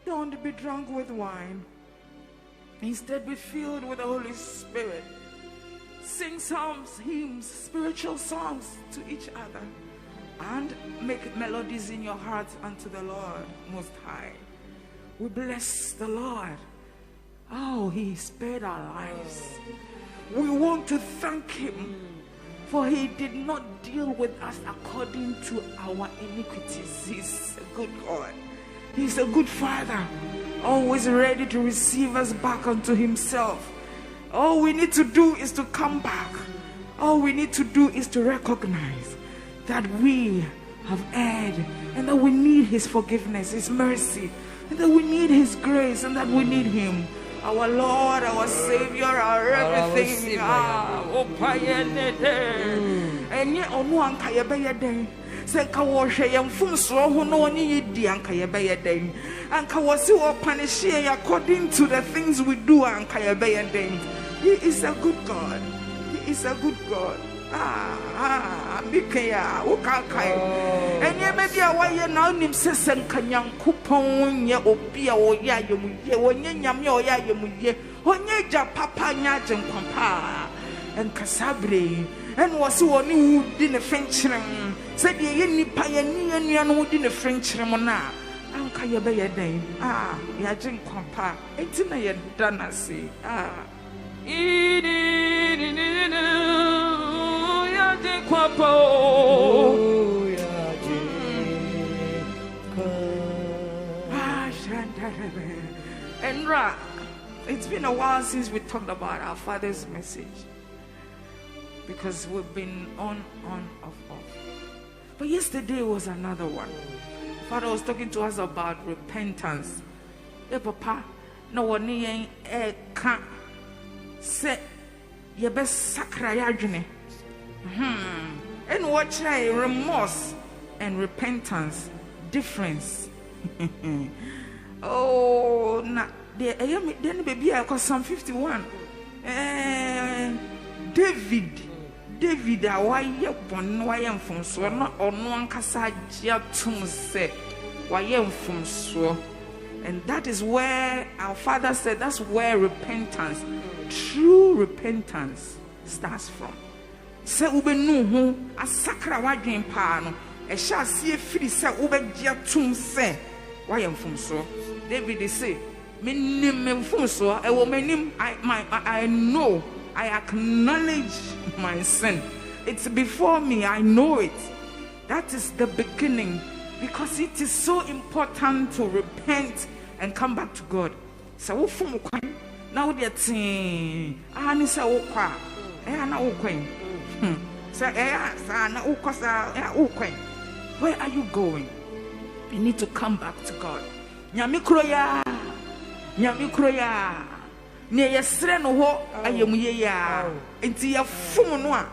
Don't be drunk with wine. Instead, be filled with the Holy Spirit. Sing psalms, hymns, spiritual songs to each other. And make melodies in your heart unto the Lord Most High. We bless the Lord. Oh, He spared our lives. We want to thank Him, for He did not deal with us according to our iniquities. He's a good God. He's a good Father, always ready to receive us back unto Himself. All we need to do is to come back. All we need to do is to recognize that we have erred and that we need His forgiveness, His mercy, and that we need His grace, and that we need Him. Our Lord, our Savior, our everything. Say kawoshe yamfumso ho no ni yidi anka ye beye den anka wasi wo punish according to the things we do anka ye beye den. He is a good God. He is a good God. Bikaya ukakai enye me bia wa ye na onim sesen kanyankopon ye obi a wo ya ye mu ye wonye nyame o ya ye mu ye onye ja papa nya jenkwampa enkasabre en wasi woni wudi ne fenkyerem said ye nipa ye ni anu wudi ne fenkyerem na anka ye be ye den ya jenkwampa enti na ye danase Enra, it's been a while since we talked about our Father's message, because we've been on, off. But yesterday was another one. Father was talking to us about repentance. Hey, Papa, no one can't say you best sacred. And watch remorse and repentance difference. Oh, na then baby, I got Psalm 51. David, why you born? Why am from so not on one casa jatum say why am from so, and that is where our Father said that's where repentance, true repentance, starts from. Se ube nu ho asakra wadwen pa no e sha se firi se ube gya tum se wayem fom so. David say me nim fom so e wo manim. I know, I acknowledge my sin. It's before me, I know it. That is the beginning, because it is so important to repent and come back to God. So wo fom kwan na wo de tin ani se wo kwa na wo kwan. Where are you going? You need to come back to God. Nyamikroya ne yesre no ho ayemuye ya enti ya fum no a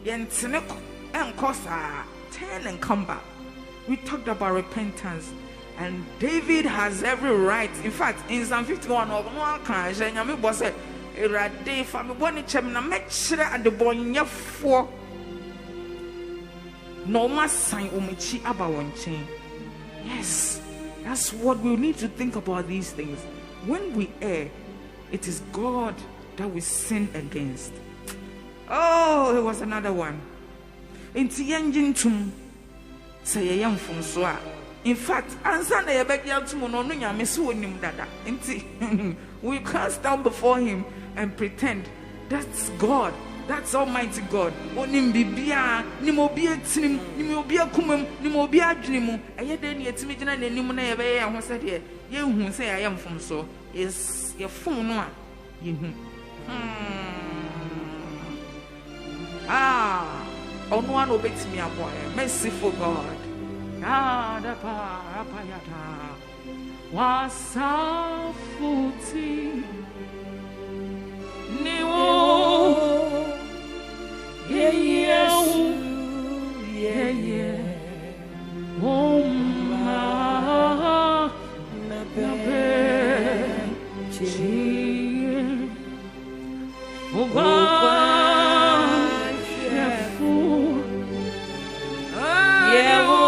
yentene enkosa. Turn and come back. We talked about repentance, and David has every right. In fact, in Psalm 51 no kan je nyame bo se erade fa me boni chem na mekire adebonyefo no masan omichi aba wonchen. Yes, that's what we need to think about these things. When we err, it is God that we sin against. Oh, there was another one. Inti yenjintum say yam fum so a. In fact, answer na yebegya tum no no nyame se wonim dada. Inti we can't stand before Him and pretend that's God, that's Almighty God. Onim bibia ni mo bia tinim ni mo bia kumam ni mo bia adwenimu eye de ne yetimi gina nanim na yebe ye ho se de ye hu se ya mfom so is ye fom no a ye hu ono an obetimi aboye merciful God. Da pa yata wasafuti Niwo yeah Oma nabe chi Oba shefu Yewo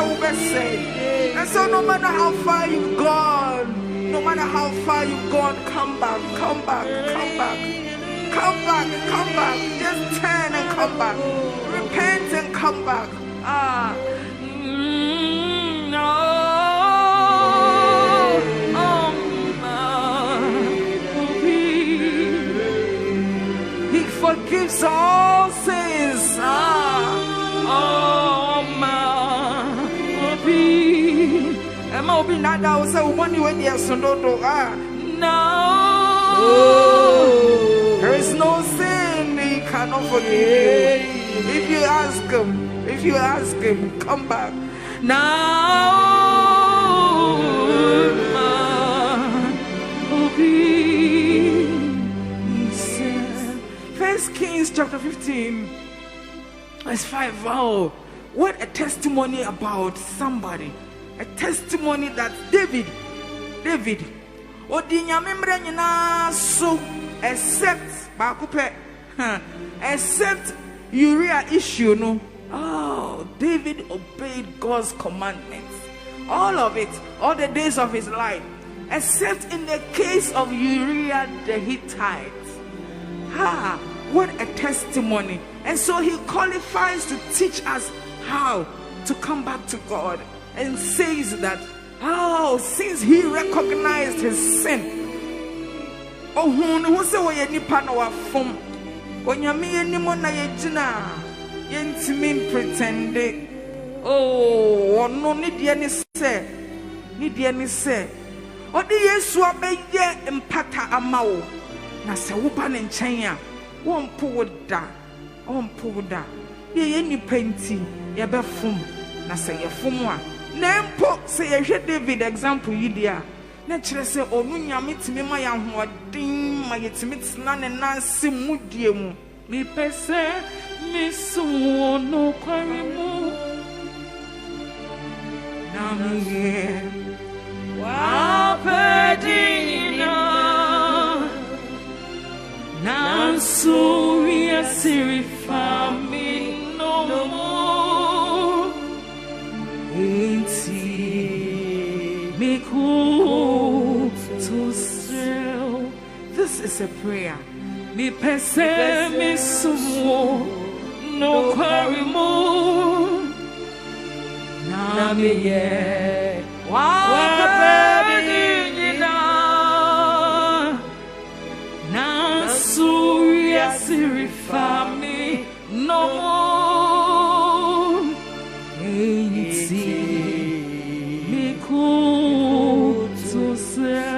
And so no matter how far you've gone, no matter how far you've gone, come back, come back, come back, come back, come back. Just turn and come back. Repent and come back. He forgives all sins. There is no sin he cannot forgive. If you ask him, come back now. 1 Kings chapter 15 verse 5. Wow, what a testimony about somebody. A testimony that David, so except Uriah issue, no. Oh, David obeyed God's commandments, all of it, all the days of his life, except in the case of Uriah the Hittite. What a testimony! And so he qualifies to teach us how to come back to God. And says that, since he recognized his sin, who say we nipa na wafom, onyame enimo na yegina, yentimi pretende, ono ni de ni se, odi Yesu abeye empata amawo, na se wo ba ne nchen a, wonpo da, ye nipa nti, ye befom, na se ye fom a. Nempo say ye David example yidia na kire say onu nyame timi ma ya hoodin ma yetimi tsna ne nanse mudie mu mi pese mi so no kware mu na mi wa pedina na so we asiri fami no more. This is a prayer. Me pese me sumo no quarry mo Namiye Wapadina Nasuya Sirifami no more Eiti Miku to sell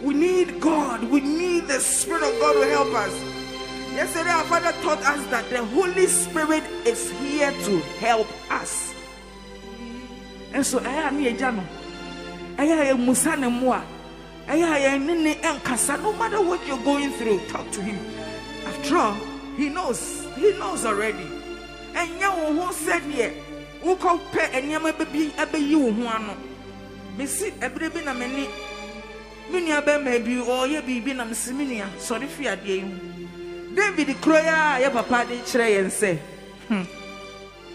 We need God. We need the Spirit of God to help us. Yesterday, our Father taught us that the Holy Spirit is here to help us. And so, no matter what you're going through, talk to Him. After all, He knows. He knows already. And who said here, who called pay and yama baby, you one. Missy, a baby, na many. Minia be maybe or ye be na msiminia. Sorry for your day. David the croya, ya papa de chere and say,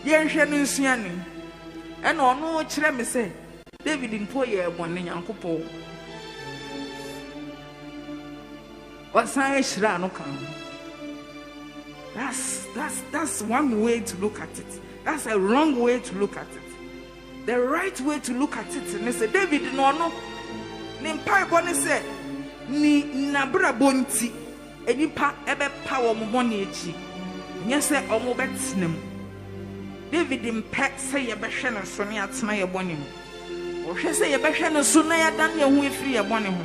Yen Shanusiani. And no chere me say, David in 4 years, 1 in Yankopo. What's I shra no come? That's one way to look at it. That's a wrong way to look at it. The right way to look at it, and they say, David no. Nimpa boni se ni nabra bonti enipa ebe power mo boni echi nya se omo betinem David mpe se ye behwe no so ne atena ye boni mo o hwe se ye behwe no so na ya dan ye hu efiri ye boni ho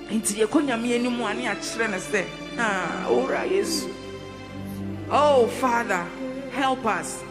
enti ye konyame enimu ane a kire ne se ora Yesu. Oh Father, help us.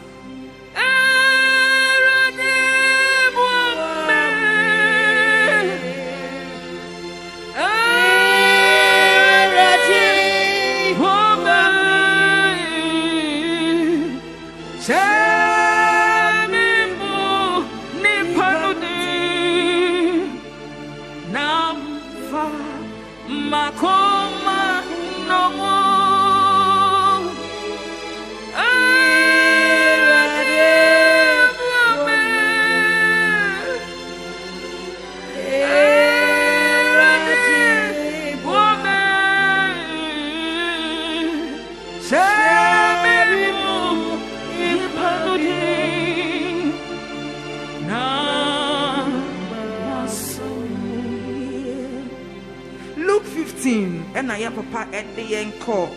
And I papa at the end call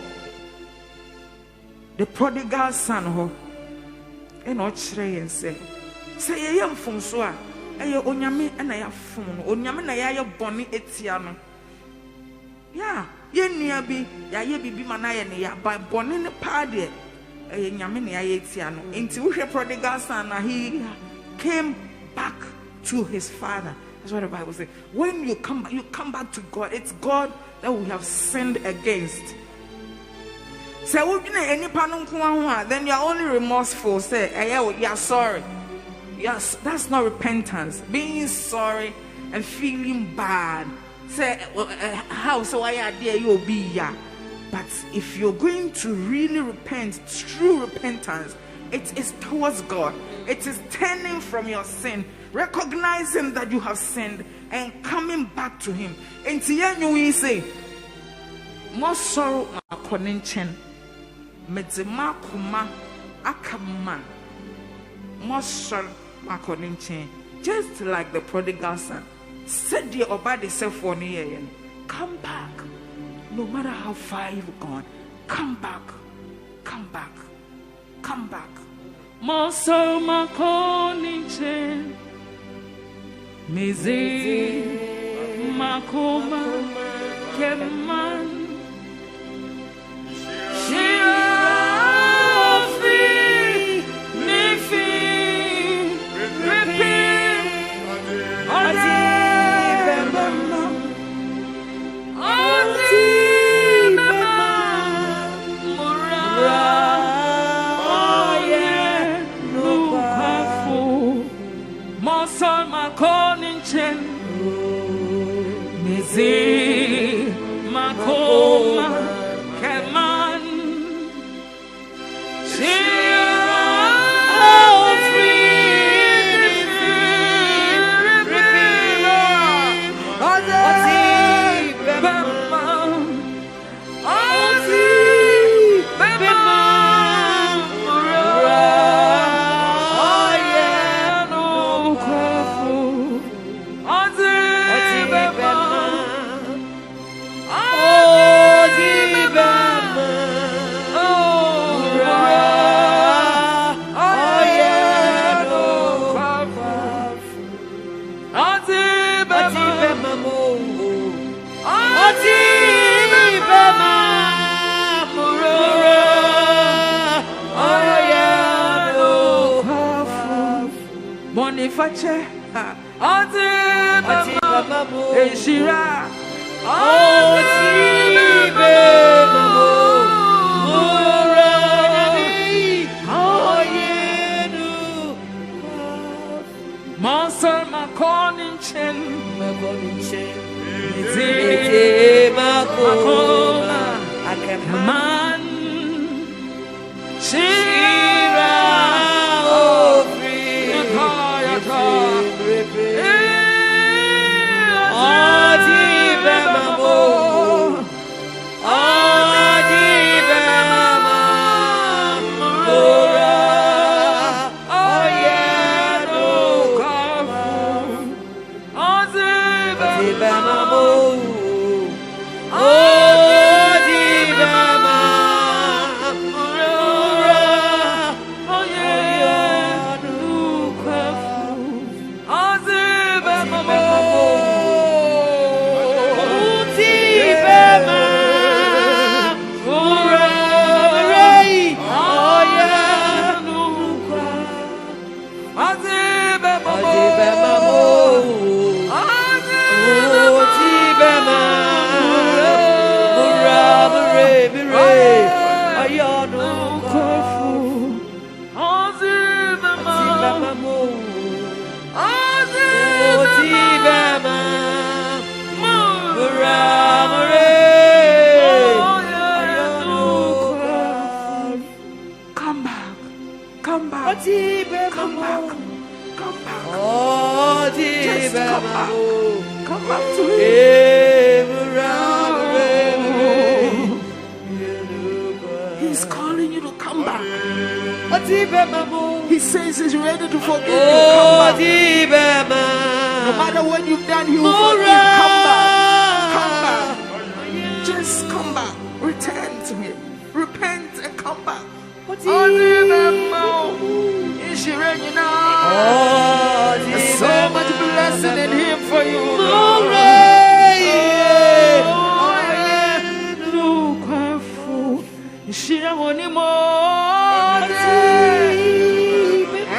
the prodigal son ho and not shrey and say I am from so I onyame and I have phone onyame na ya boni etiano yeah ye nua bi ya ye bibi manaye ne ya ba boni ne pa de nyame ne ya etiano enti wo hwe prodigal son na he came back to his father. That's what the Bible says. When you come back to God. It's God that we have sinned against. So then you are only remorseful. Say, you're sorry. Yes, that's not repentance. Being sorry and feeling bad. Say, how so I dare you'll be yeah. But if you're going to really repent, true repentance, it is towards God. It is turning from your sin, recognizing that you have sinned and coming back to Him. And you say, more sorrow ma konenchen, medzema kuma akaman, more sorrow ma konenchen. Just like the prodigal son. Said the obadi self for near. Come back. No matter how far you've gone. Come back. Come back. Come back. Moso makoniche. Mizi makoma keman. Mizi makoma keman. Boniface, Eshira, Monster Maconinchen, Man, Shira, Come back to him. He's calling you to come back. He says he's ready to forgive you. Come back. No matter what you've done, he will forgive. Come back. Come back. Just come back. Return to him. Repent and come back. There's so much blessing in him for you.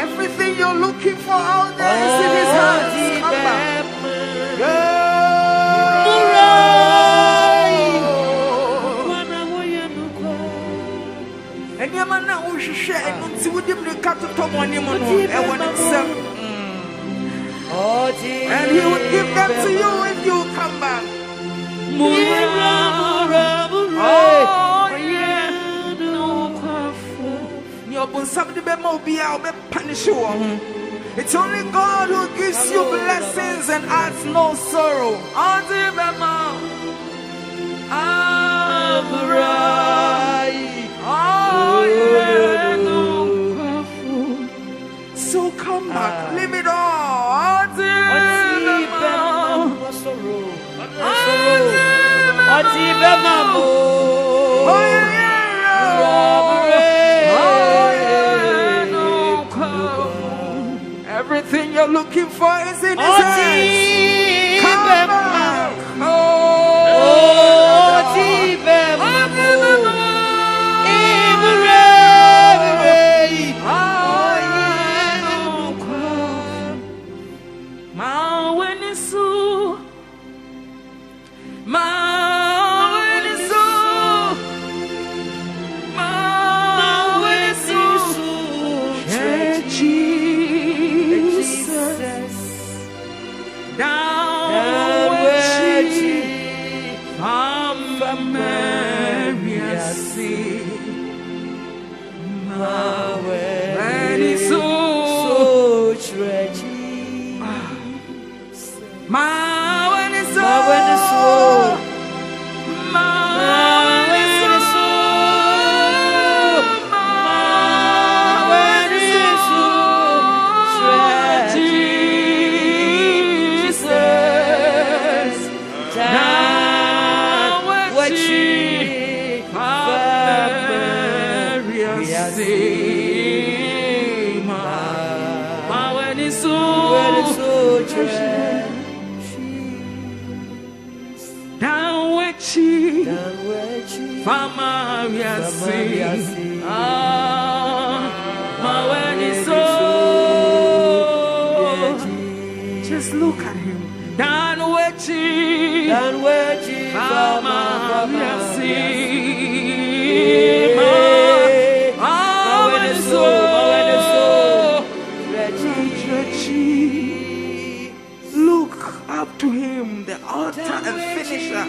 Everything you're looking for out there is in his hands. Come back. And he would give them to you if you come back. It's only God who gives you blessings and adds no sorrow. So come back, leave it all. when it's so tragic. When it's so just look at him. Dan wechi look up to him, the author and finisher.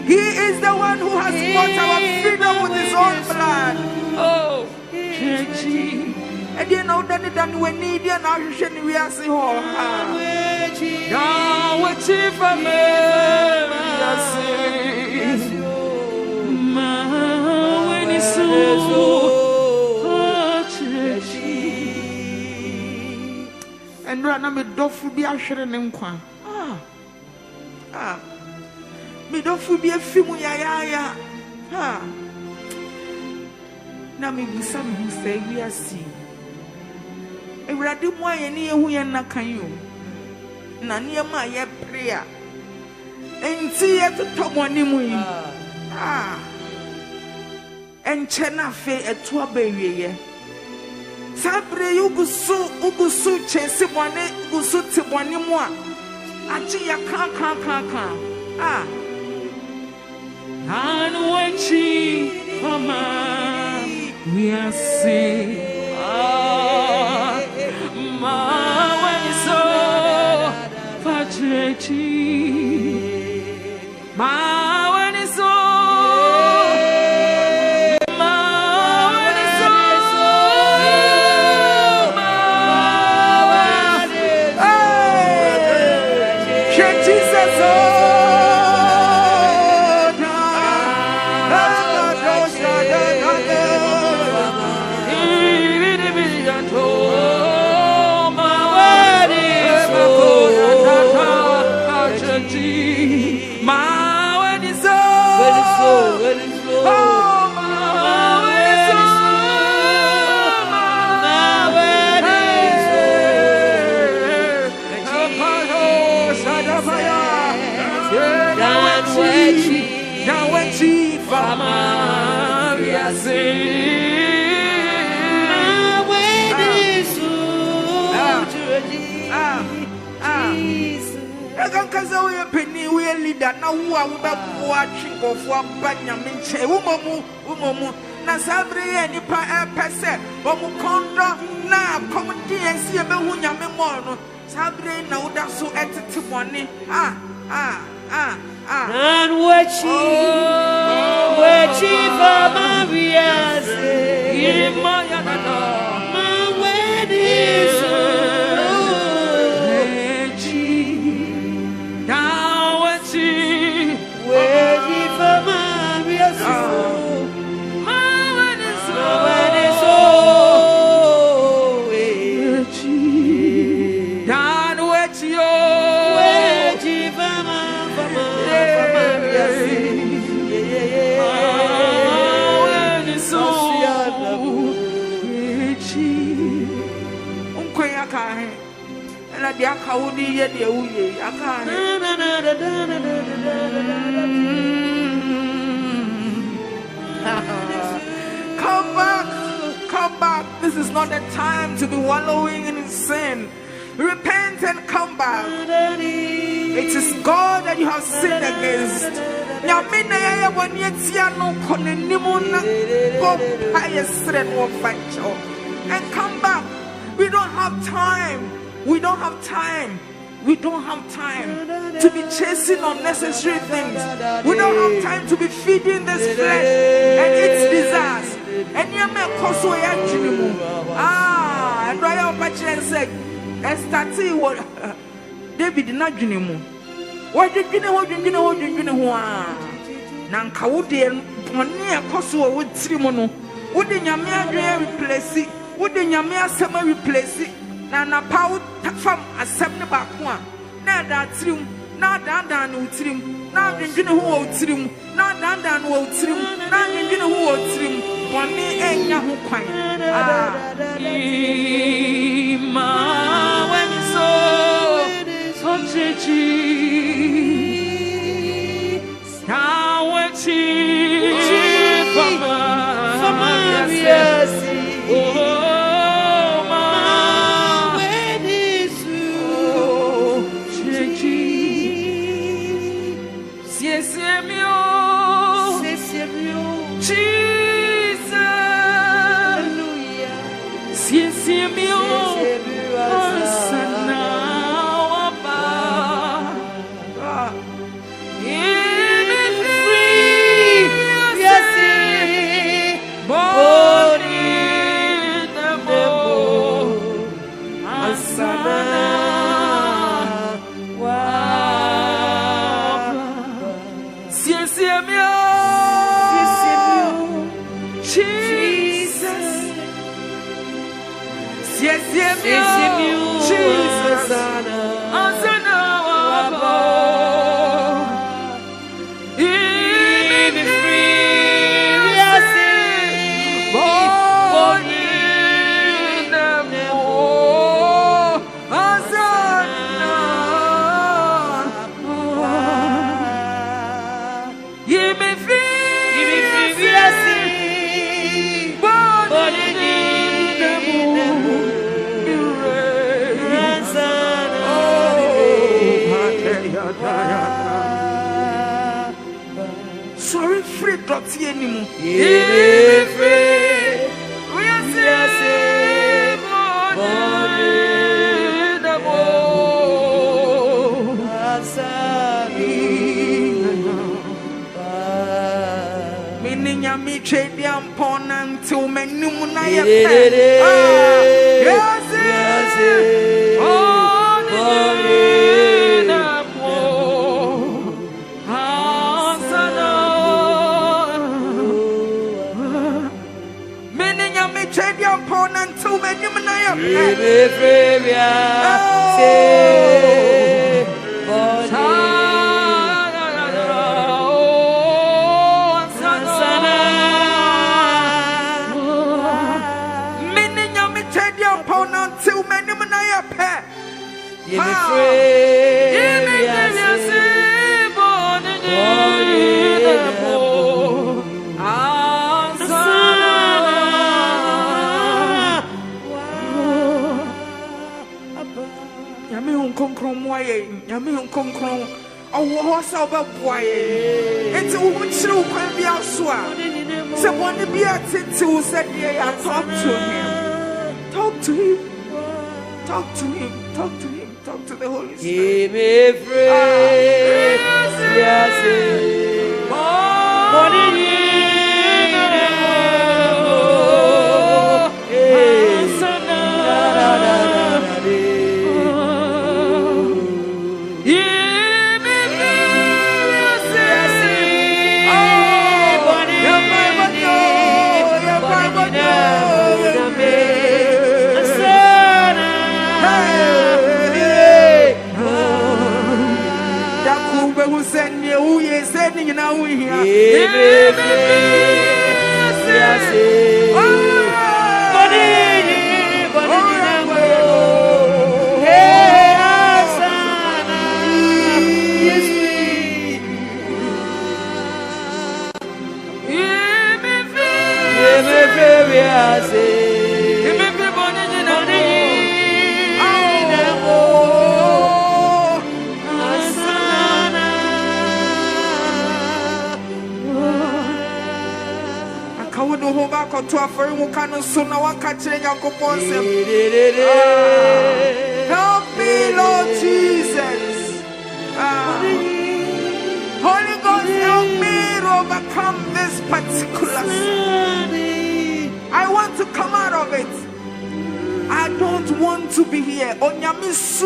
He is the one who has bought our freedom with his own blood. And you know that we need you now. You shouldn't be asking her. Now, what if I when it's so and right now, me don't be assuring him. Me don't be a film. Ya. Now, me be some who say we are seeing. Every day, any who are not can you. Nanya my prayer. And see at the top one in and Chena fe a tour baby. Sabre you go so chase one, go so to one more. Achi ya can. And when she, mama, we are seeing. When it's so tragic, when it's so, now who are watching go for Banyamin Che, Umomu, Nasabri and Pesse, Omukondo, now come and see a Behunya Memono, Sabri, now that's so at the money. And what she for Maria say, my wedding. Come back. This is not the time to be wallowing in sin. Repent and come back. It is God that you have sinned against. And come back. We don't have time. We don't have time to be chasing unnecessary things. We don't have time to be feeding this flesh and its desires. And you may cause way at Jinimu. And I am and say, Estati what David did not Jinimu. What did you know? What did you know? What did you know? Nankawudi and Ponia Koso with Trimono. Wouldn't Yamia replace it? Wouldn't Yamia summer replace it? Nana Pow from a 7 back one. Now that's room, now down with him, now you know who owes him, now down with him, now you know who owes him. One me and Yahoo Quaye. When so chichi, now it's sorry, free doty anymore. Free. We are saved. Meaning ya me trade the opponent to menumuna ya. Yes. Yami on concron. Oh, what's about boy? It's a woman show can be outside. Someone to be at it to said, yeah, talk to him. Talk to him. Talk to him. Talk to him. Talk to the Holy Spirit. To a friend who can so now catch a help me, Lord Jesus. Holy Ghost, help me to overcome this particular sin. I want to come out of it. I don't want to be here. Yes,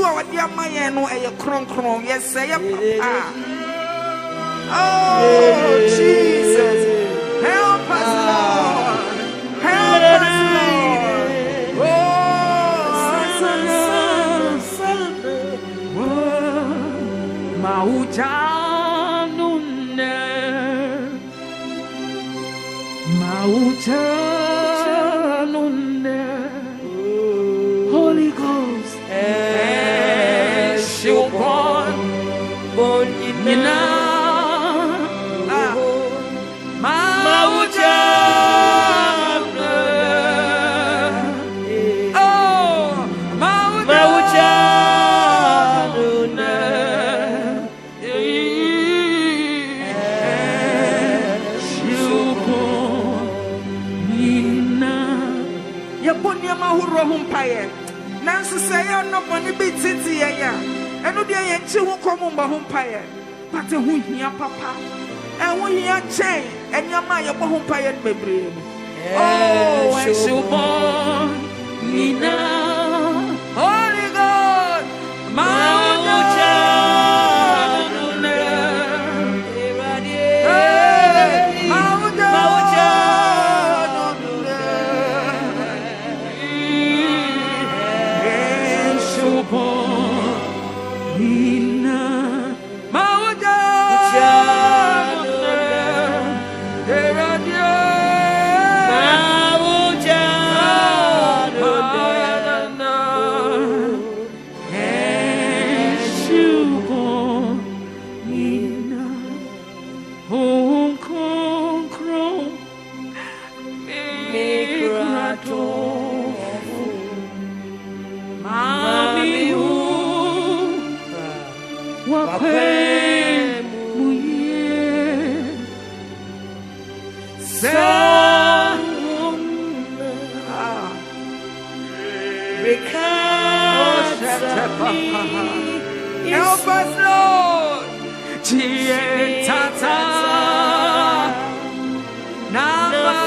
oh, Jesus. Help us, Lord. Help us, Lord. Holy Ghost, Nancy say I'm not money bit city and no day and two come on by home pie. But a who here, papa, and when you are chain and your my home pie and baby. Oh, and so born Nina, Holy God, help us, Lord. Tata Namiko.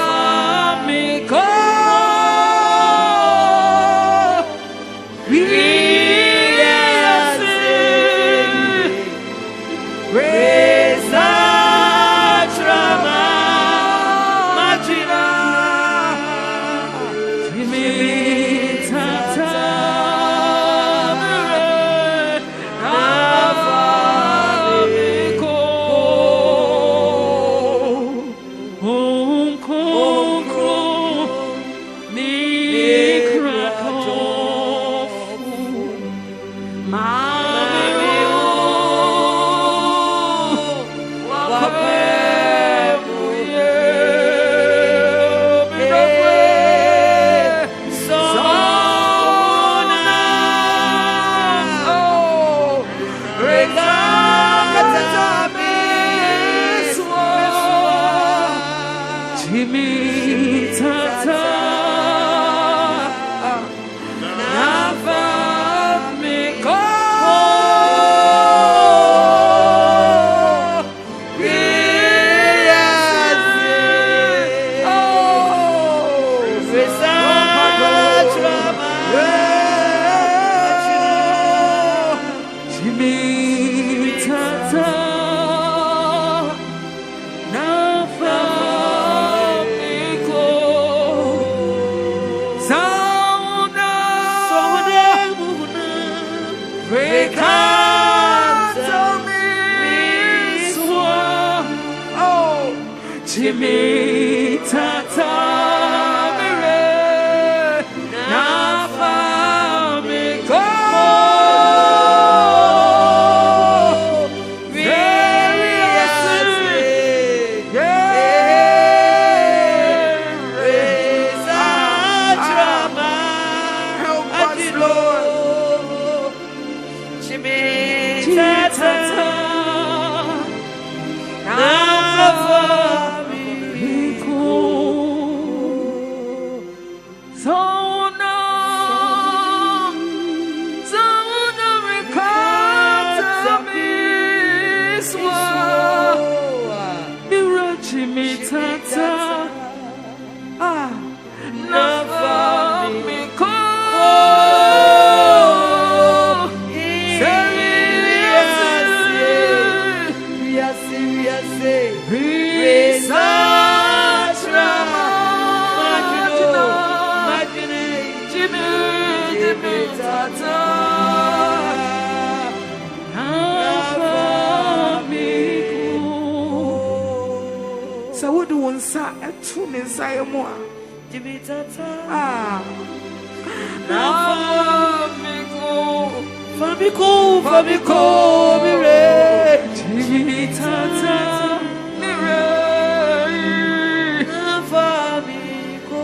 Chimitata. Ah, Navamiko. So what do one say? A tune inside more. Ah, Famiko, mire, Jimitata, mire, Famiko.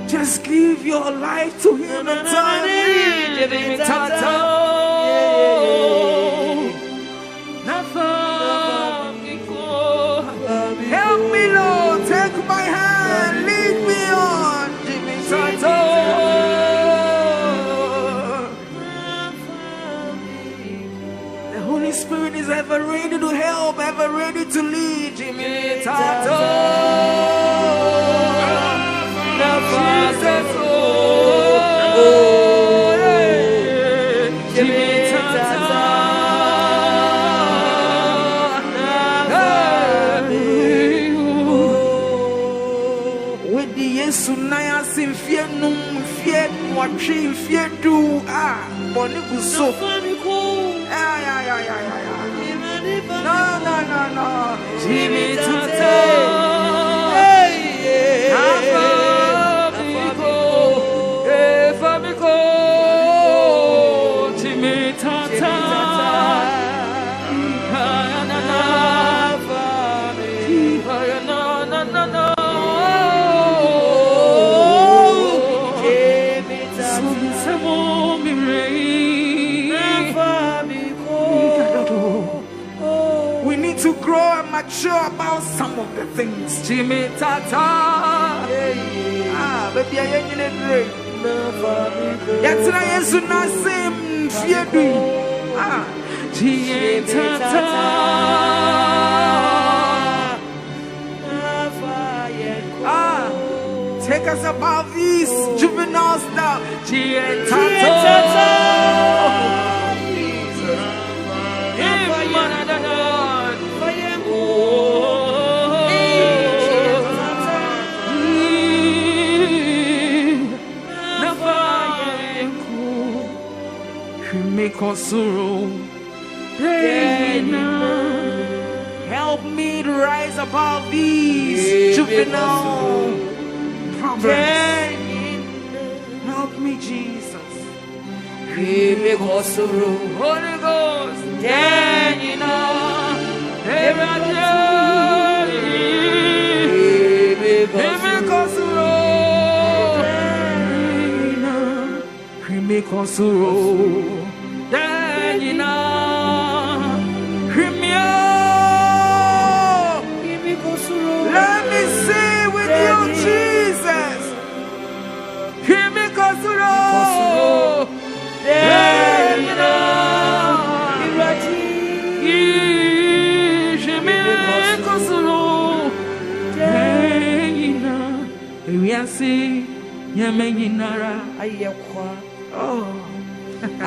Just give your life to Him and tell Him, Jimitata. Help me, Lord. Take my hand. Lead me on. Jimitata. The Holy Spirit is ever ready to help, ever ready to lead. Jimitata. Jesus. Sunaya sim fear num fear watching fear do boniku so no Jimitata Famiko Jimitata to grow and mature about some of the things. Jimitata. Baby, I ain't in it. That's why I should not say, fear do. Jimitata. Take us above these juvenile stuff. Jimitata. Help me to rise above these juvenile problems. Help me, Jesus. Holy Ghost, let me see with you, Jesus. Hear me, Kosuro.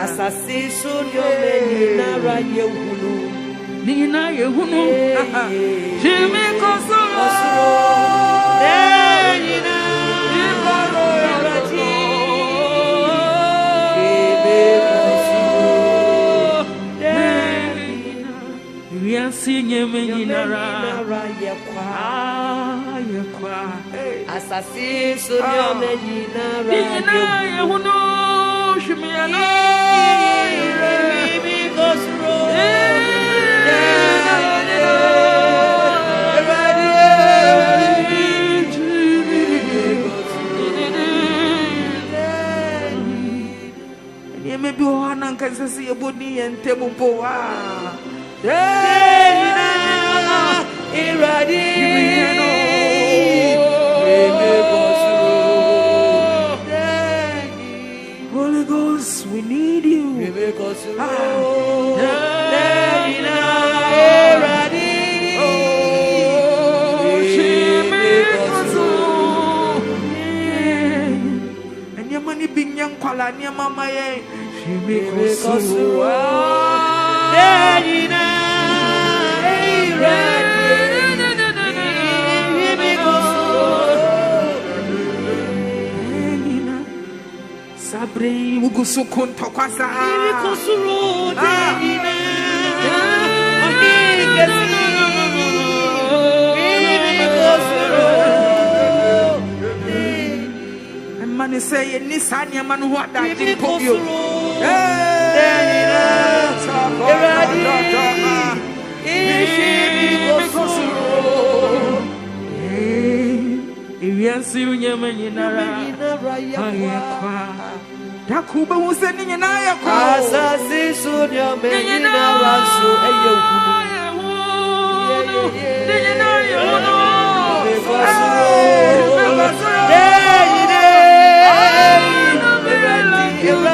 Asasi sunyo meninara yehunu Nina yehunu Jimmy Kosuro Nina Ibaro Yarati Nina Riansi meninara yekwa Asasi sunyo meninara yehunu Maybe one can see a body and table poa. Holy Ghost, we need you. Ah. Sanya Mama ye. Sabre Ugusukun Tokwasa. Man say Nisanya man what that did put you. Takuba was sending an eye.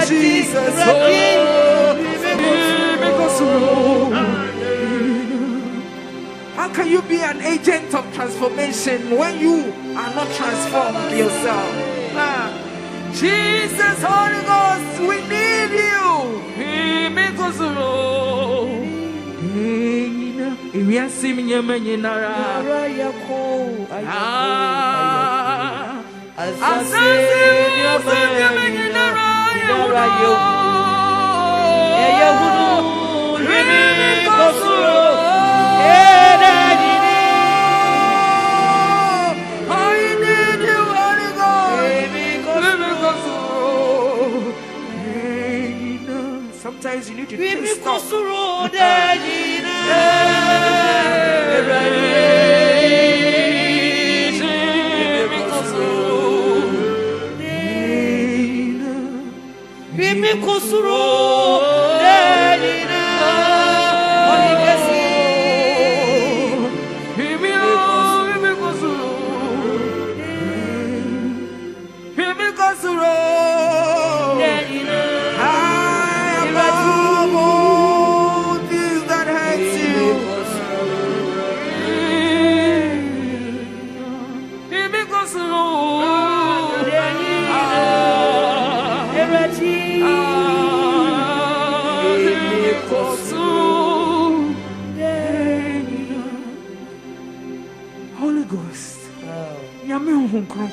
Jesus, how can you be an agent of transformation when you are not transformed yourself? Jesus, Holy Ghost, we need you. Sometimes you need to taste off. Holy Ghost, Yami Hunkro,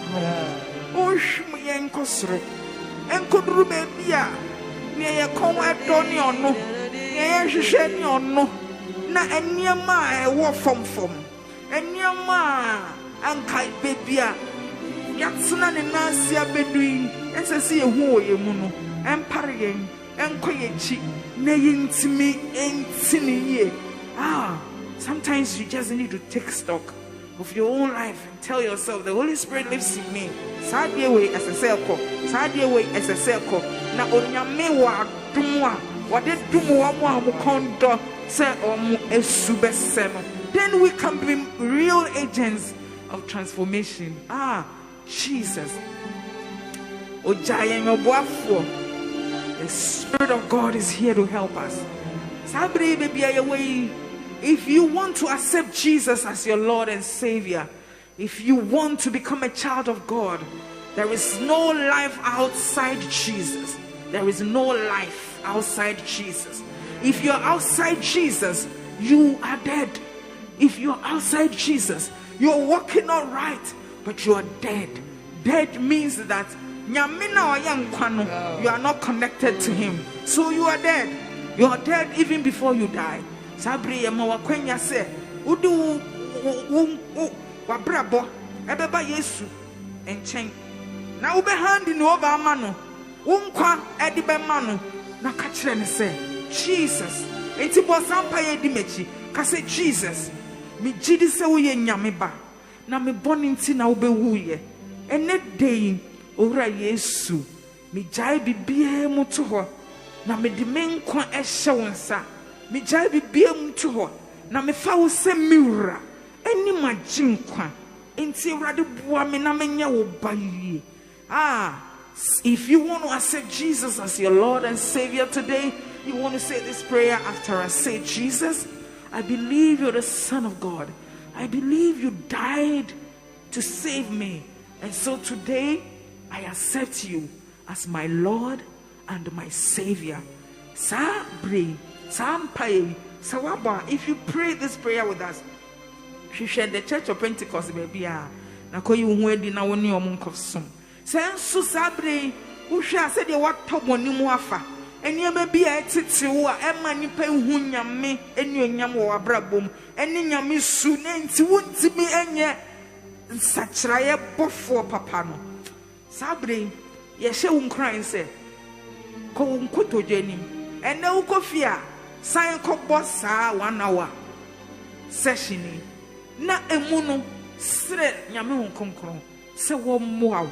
Osh me encosre, Encodru Bebia, near Conway Donny or no, near Sheni or no, na and near my war from, and near my Ankai Bebia, Yatsuna and Nasia Bedouin, and see a war Yemuno, and Parrying, and Quaye naying to me ain't sinning. Sometimes you just need to take stock of your own life and tell yourself the Holy Spirit lives in me. Sadie way as a circle, sadie way as a circle. Na onyame wa dumwa, wa de dumwa mo kondo se omu esubesem. Then we can be real agents of transformation. Jesus. Ojaye ngobuafo. The Spirit of God is here to help us. Sabre baby away. If you want to accept Jesus as your Lord and Savior, if you want to become a child of God, there is no life outside Jesus. There is no life outside Jesus. If you're outside Jesus, you are dead. If you're outside Jesus, you're walking all right, but you are dead. Dead means that you are not connected to Him. So you are dead. You are dead even before you die. Sabri yamawa kwenya se udu wabrabo ebeba Yesu enchen na ube handi no oba amano unkwa edibe mano na ka kire ne se Jesus enti bo sampa ye di mechi ka se Jesus mi gidi se wo ye nyame ba na me boni nti na ube wuye ene dey owura Yesu mi jai bibie mu to ho na me di menkwa ehye wonsa mi jai bibie mu to ho na me fa wo se miwura eni majinkwa enti urade bua me na menye wo bayi. If you want to accept Jesus as your Lord and Savior today, you want to say this prayer after I say, Jesus, I believe you're the Son of God. I believe you died to save me. And so today, I accept you as my Lord and my Savior. Sabri, Sampaye, Sawaba. If you pray this prayer with us, she shared the Church of Pentecost, baby. Na koyi unwedi na woni omunkofsom. Sensu Sabri, usha said what top woni mu afa. Eni ebe a etiti wo a ema nipa hu nyame eni onyam wo abrabom. Eni nyame su na nti wontimi enye nsakyraye bofo papa no. Sabri, ye hye wo nkran se ko nkotojeni ene wo kofia san ko bossa 1 hour session na emu no sre nyame ho konkron se wo moaw